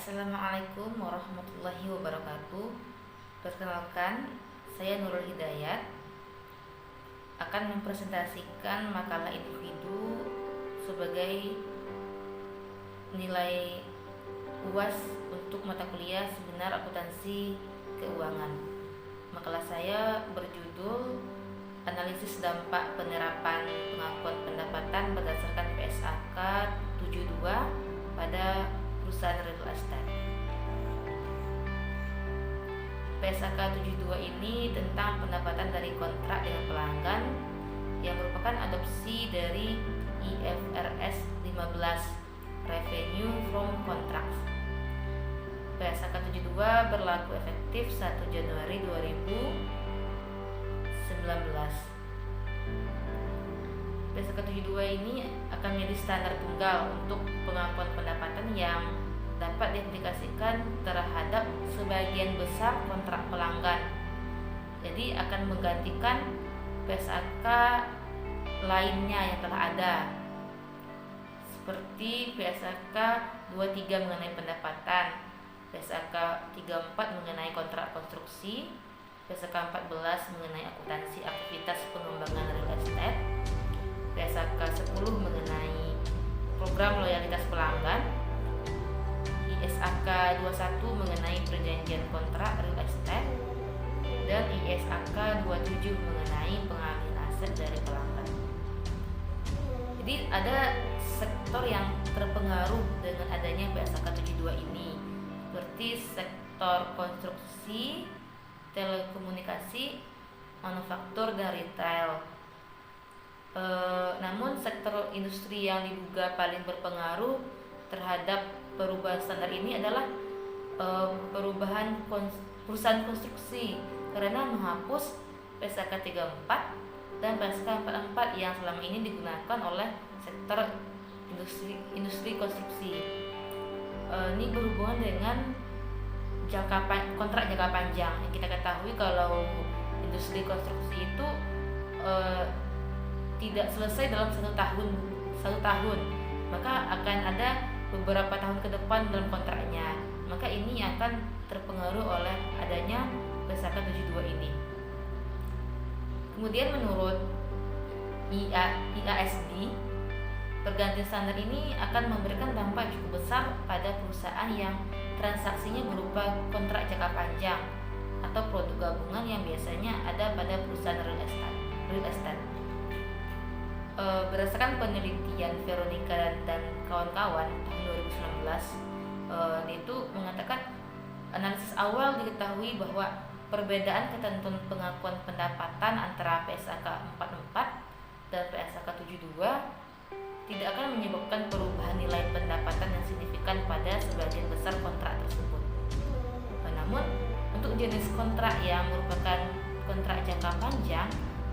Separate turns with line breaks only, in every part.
Assalamualaikum warahmatullahi wabarakatuh. Perkenalkan, saya Nurul Hidayat akan mempresentasikan makalah individu sebagai nilai UAS untuk mata kuliah Seminar Akuntansi Keuangan. Makalah saya berjudul Analisis Dampak Penerapan Pengakuan Pendapatan berdasarkan PSAK 72 pada perusahaan real estate. PSAK 72 ini tentang pendapatan dari kontrak dengan pelanggan yang merupakan adopsi dari IFRS 15 Revenue from Contracts. PSAK 72 berlaku efektif 1 Januari 2019. PSAK 72 ini akan menjadi standar tunggal untuk pengakuan pendapatan yang dapat diaplikasikan terhadap sebagian besar kontrak pelanggan. Jadi akan menggantikan PSAK lainnya yang telah ada, seperti PSAK 23 mengenai pendapatan, PSAK 34 mengenai kontrak konstruksi, PSAK 14 mengenai akuntansi aktivitas pengembangan real estate, PSAK 10 mengenai program loyalitas pelanggan, ISAK 21 mengenai perjanjian kontrak real estate, dan ISAK 27 mengenai pengambilan aset dari pelanggan. Jadi ada sektor yang terpengaruh dengan adanya PSAK 72 ini, seperti sektor konstruksi, telekomunikasi, manufaktur, dan retail. Namun sektor industri yang diduga paling berpengaruh terhadap perubahan standar ini adalah perubahan perusahaan konstruksi, karena menghapus PSAK 34 dan PSAK 44 yang selama ini digunakan oleh sektor industri konstruksi. Ini berhubungan dengan kontrak jangka panjang. Yang kita ketahui kalau industri konstruksi itu tidak selesai dalam satu tahun, maka akan ada beberapa tahun ke depan dalam kontraknya. Maka ini akan terpengaruh oleh adanya PSAK 72 ini. Kemudian menurut IASD, pergantian standar ini akan memberikan dampak cukup besar pada perusahaan yang transaksinya berupa kontrak jangka panjang atau produk gabungan yang biasanya ada pada perusahaan real estate. Berdasarkan penelitian Veronica dan kawan-kawan tahun 2019, itu mengatakan analisis awal diketahui bahwa perbedaan ketentuan pengakuan pendapatan antara PSAK 44 dan PSAK 72 tidak akan menyebabkan perubahan nilai pendapatan yang signifikan pada sebagian besar kontrak tersebut. Namun, untuk jenis kontrak yang merupakan kontrak jangka panjang,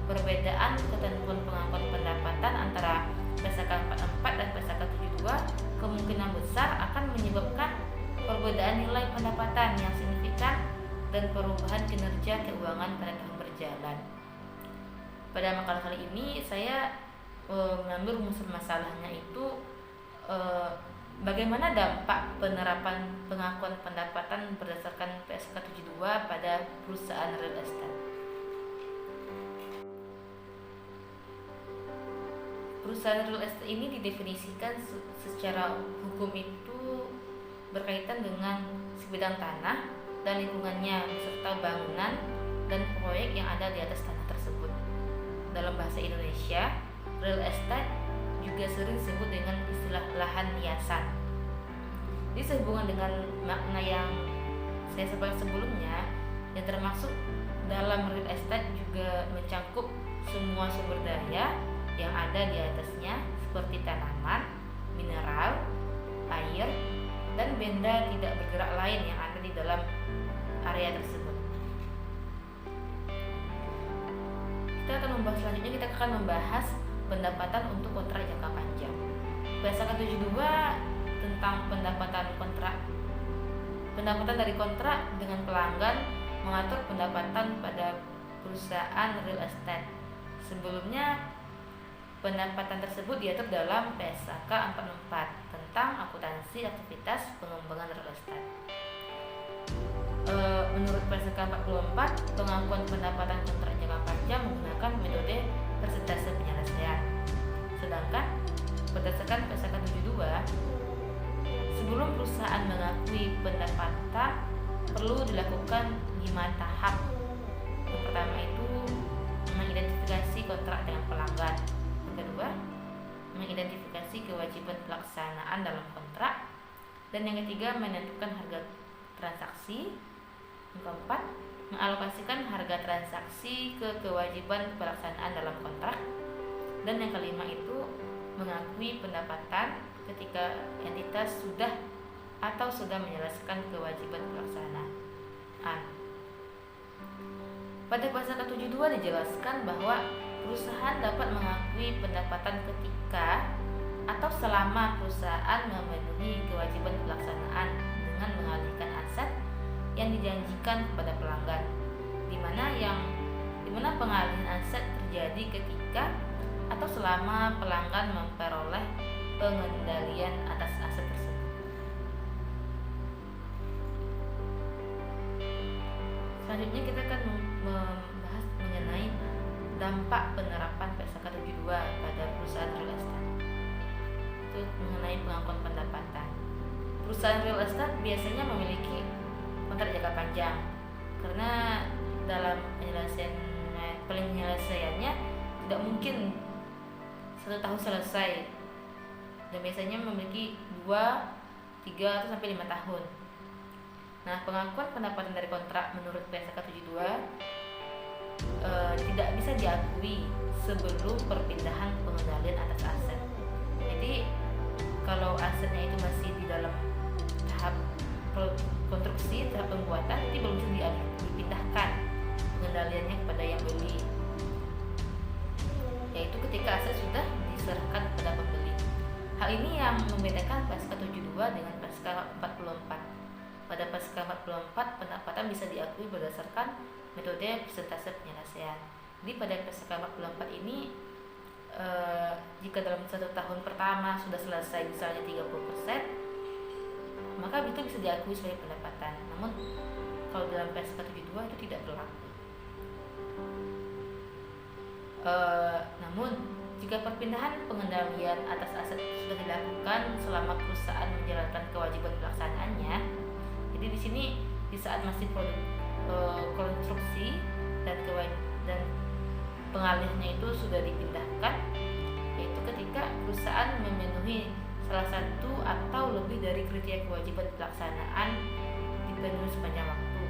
perbedaan ketentuan pengakuan pendapatan antara PSAK 44 dan PSAK 72 kemungkinan besar akan menyebabkan perbedaan nilai pendapatan yang signifikan dan perubahan kinerja keuangan pada tahun berjalan. Pada makalah kali ini saya mengambil rumus masalahnya itu bagaimana dampak penerapan pengakuan pendapatan berdasarkan PSAK 72 pada perusahaan real estate. Perusahaan real estate ini didefinisikan secara hukum itu berkaitan dengan sebidang tanah dan lingkungannya beserta bangunan dan proyek yang ada di atas tanah tersebut. Dalam bahasa Indonesia, real estate juga sering disebut dengan istilah lahan hiasan. Ini sehubungan dengan makna yang saya sampaikan sebelumnya, yang termasuk dalam real estate juga mencakup semua sumber daya yang ada di atasnya, seperti tanaman, mineral, air, dan benda tidak bergerak lain yang ada di dalam area tersebut. Selanjutnya kita akan membahas pendapatan untuk kontrak jangka panjang. PSAK 72 tentang pendapatan dari kontrak dengan pelanggan mengatur pendapatan pada perusahaan real estate. Sebelumnya pendapatan tersebut diatur dalam PSAK 44 tentang akuntansi aktivitas pengembangan real estate. Menurut PSK 44, pengakuan pendapatan kontrak jangka panjang menggunakan metode persentase penyelesaian. Sedangkan berdasarkan PSK 72, sebelum perusahaan mengakui pendapatan perlu dilakukan 5 tahap. Yang pertama itu mengidentifikasi kontrak dengan pelanggan. Yang kedua, mengidentifikasi kewajiban pelaksanaan dalam kontrak. Dan yang ketiga, menentukan harga transaksi. Yang keempat, mengalokasikan harga transaksi ke kewajiban pelaksanaan dalam kontrak. Dan yang kelima itu mengakui pendapatan ketika entitas sudah menyelesaikan kewajiban pelaksanaan. Pada pasal 72 dijelaskan bahwa perusahaan dapat mengakui pendapatan ketika atau selama perusahaan memenuhi kewajiban pelaksanaan dengan mengalihkan aset yang dijanjikan kepada pelanggan, di mana pengalihan aset terjadi ketika atau selama pelanggan memperoleh pengendalian atas aset tersebut. Selanjutnya kita akan membahas mengenai dampak penerapan PSK 72 pada perusahaan real estate. Itu mengenai pengakuan pendapatan. Perusahaan real estate biasanya memiliki kontrak jangka panjang karena dalam penyelesaiannya tidak mungkin 1 tahun selesai, dan biasanya memiliki 2, 3 atau sampai 5 tahun. Nah, pengakuan pendapatan dari kontrak menurut PSK 72 tidak bisa diakui sebelum perpindahan pengendalian atas aset. Jadi kalau asetnya itu masih di dalam tahap konstruksi, tahap pembuatan, itu belum bisa dipindahkan pengendaliannya kepada yang beli, yaitu ketika aset sudah diserahkan kepada pembeli. Hal ini yang membedakan PSK 72 dengan PSK 44. Pada PSK 44, pendapatan bisa diakui berdasarkan metode persentase penyelesaian. Jadi pada PSK 44 ini jika dalam 1 tahun pertama sudah selesai misalnya 30%, maka itu bisa diakui sebagai pendapatan. Namun kalau dalam PSK 72 itu tidak berlaku. Namun jika perpindahan pengendalian atas aset sudah dilakukan selama perusahaan menjalankan kewajiban pelaksanaannya, jadi di sini di saat masih konstruksi dan pengalihnya itu sudah dipindahkan, yaitu ketika perusahaan memenuhi salah satu atau lebih dari kriteria kewajiban pelaksanaan dipenuhi sepanjang waktu,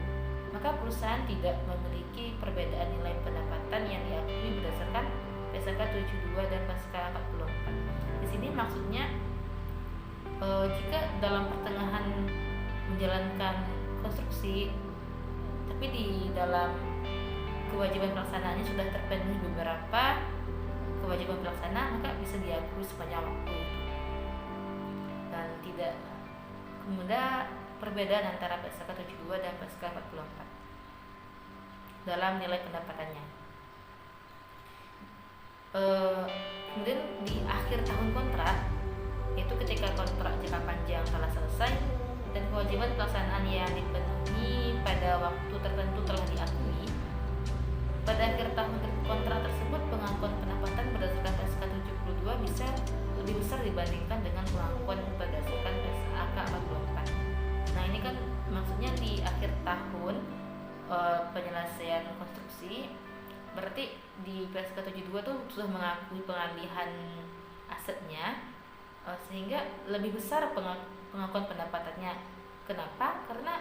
maka perusahaan tidak memiliki perbedaan nilai pendapatan yang diakui berdasarkan PSK 72 dan PSK 44. Di sini maksudnya jika dalam pertengahan menjalankan konstruksi tapi di dalam kewajiban pelaksanaannya sudah terpenuhi beberapa kewajiban pelaksanaan, maka bisa diakui sepanjang waktu dan tidak kemudian perbedaan antara PSK 72 dan PSK 44 dalam nilai pendapatannya. Kemudian di akhir tahun kontrak, yaitu ketika kontrak jangka panjang telah selesai dan kewajiban pelaksanaan yang dipenuhi pada waktu tertentu telah diakui, pada akhir tahun kontrak tersebut pengakuan pendapatan berdasarkan PSK 72 bisa lebih besar dibandingkan dengan pengakuan berdasarkan PSK 44. Nah, ini kan maksudnya di akhir tahun penyelesaian konstruksi, berarti di PSK 72 tuh sudah mengakui pengalihan asetnya, sehingga lebih besar pengakuan pendapatannya. Kenapa? Karena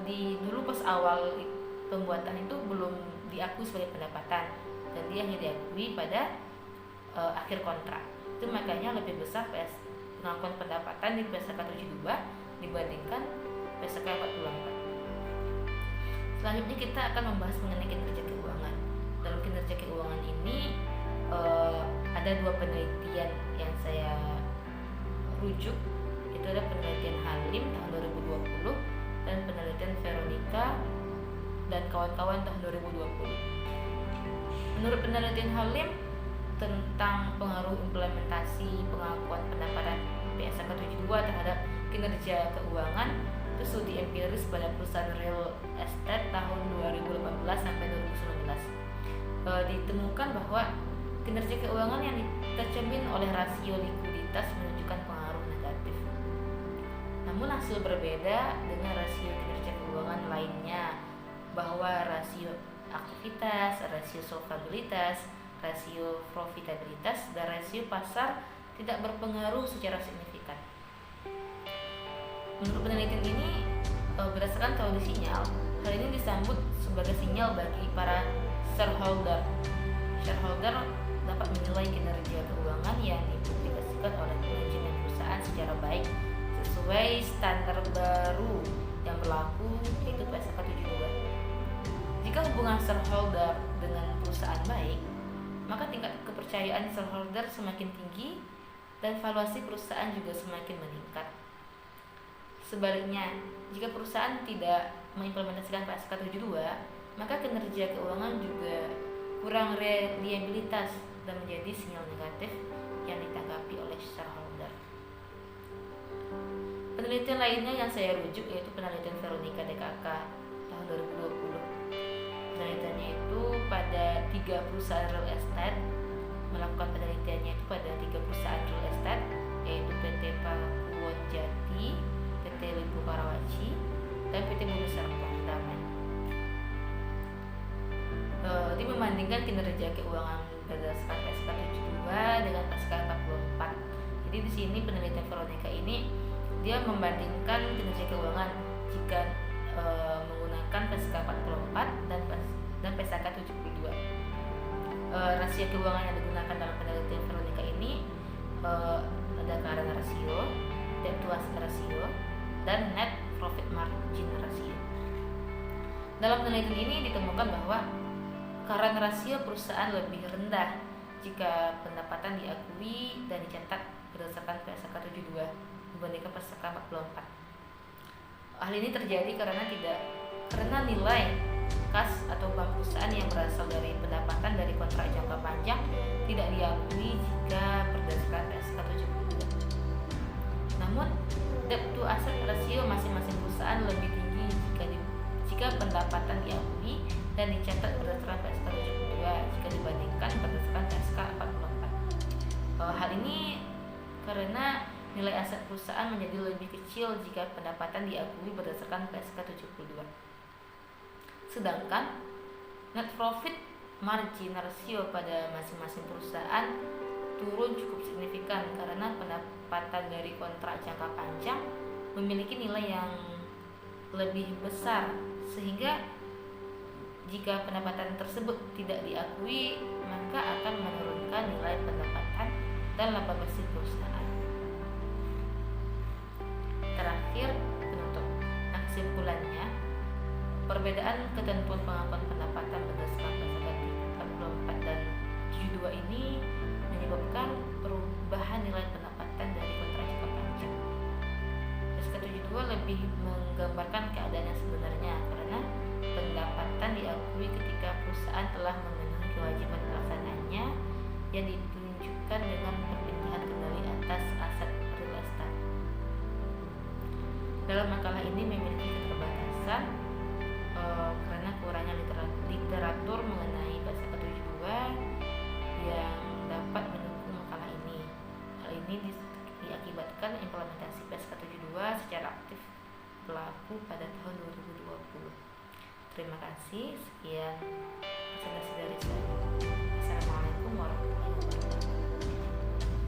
dulu pas awal pembuatan itu belum diakui sebagai pendapatan dan dia hanya diakui pada akhir kontrak. Itu makanya lebih besar pengakuan pendapatan di PSK 72 dibandingkan PSK 44. Selanjutnya kita akan membahas mengenai kinerja keuangan. Dalam kinerja keuangan ini ada 2 penelitian yang saya rujuk. Itu ada penelitian Halim tahun 2020 dan penelitian Veronica dan kawan-kawan tahun 2020. Menurut penelitian Halim tentang pengaruh implementasi pengakuan pendapatan PSK 72 terhadap kinerja keuangan itu studi empiris pada perusahaan real estate tahun 2018 sampai 2019. Ditemukan bahwa kinerja keuangan yang tercermin oleh rasio likuiditas menunjukkan pengaruh negatif. Namun hasil berbeda dengan rasio kinerja keuangan lainnya, bahwa rasio aktivitas, rasio solvabilitas, rasio profitabilitas, dan rasio pasar tidak berpengaruh secara signifikan. Menurut penelitian ini, berdasarkan teori sinyal, hal ini disambut sebagai sinyal bagi para shareholder. Shareholder dapat menilai kinerja keuangan yang dipublikasikan oleh manajemen perusahaan secara baik sesuai standar baru yang berlaku, yaitu PSK 72. Jika hubungan shareholder dengan perusahaan baik, maka tingkat kepercayaan shareholder semakin tinggi dan valuasi perusahaan juga semakin meningkat. Sebaliknya, jika perusahaan tidak mengimplementasikan PSK 72, maka kinerja keuangan juga kurang reliabilitas dan menjadi sinyal negatif yang ditanggapi oleh shareholder. Penelitian lainnya yang saya rujuk yaitu penelitian Veronica DKK tahun 2020. Penelitiannya itu pada 3 perusahaan real estate, melakukan penelitiannya itu pada 3 perusahaan real estate, yaitu PT Pakuwon Jati, PT Limbu Karawaci, dan PT Bumi Serpong Damai. Dia membandingkan kinerja keuangan berdasarkan PSK 72 dengan PSK 44. Jadi di sini penelitian Veronica ini dia membandingkan kinerja keuangan jika menggunakan PSK 44 dan PSK 72. Rasio keuangan yang digunakan dalam penelitian Veronica ini ada current ratio, debt to asset ratio, dan net profit margin ratio. Dalam penelitian ini ditemukan bahwa current rasio perusahaan lebih rendah jika pendapatan diakui dan dicatat berdasarkan PSK 72 dibandingkan PSK 44. Hal ini terjadi karena nilai kas atau bank perusahaan yang berasal dari pendapatan dari kontrak jangka panjang tidak diakui jika berdasarkan PSK 72. Namun, debt to asset ratio masing-masing perusahaan lebih tinggi jika pendapatan diakui dan dicatat berdasarkan PSK 72 jika dibandingkan berdasarkan PSK 44. Hal ini karena nilai aset perusahaan menjadi lebih kecil jika pendapatan diakui berdasarkan PSK 72. Sedangkan net profit margin ratio pada masing-masing perusahaan turun cukup signifikan karena pendapatan dari kontrak jangka panjang memiliki nilai yang lebih besar, sehingga jika pendapatan tersebut tidak diakui maka akan menurunkan nilai pendapatan dan laba bersih perusahaan. Terakhir, penutup. Nah, kesimpulannya, perbedaan ketentuan pengakuan pendapatan berdasarkan PSK 44 dan 72 ini menyebabkan perubahan nilai pendapatan dari kontrak jangka panjang. PSK 72 lebih menggambarkan keadaan yang sebenarnya karena pendapatan diakui ketika perusahaan telah memenuhi kewajiban pelaksanaannya yang ditunjukkan dengan perpindahan kendali atas aset real estate. Dalam makalah ini memiliki keterbatasan karena kurangnya literatur mengenai PSK 72 yang dapat mendukung makalah ini. Hal ini diakibatkan implementasi PSK 72 secara aktif berlaku pada tahun 2020. Terima kasih, sekian.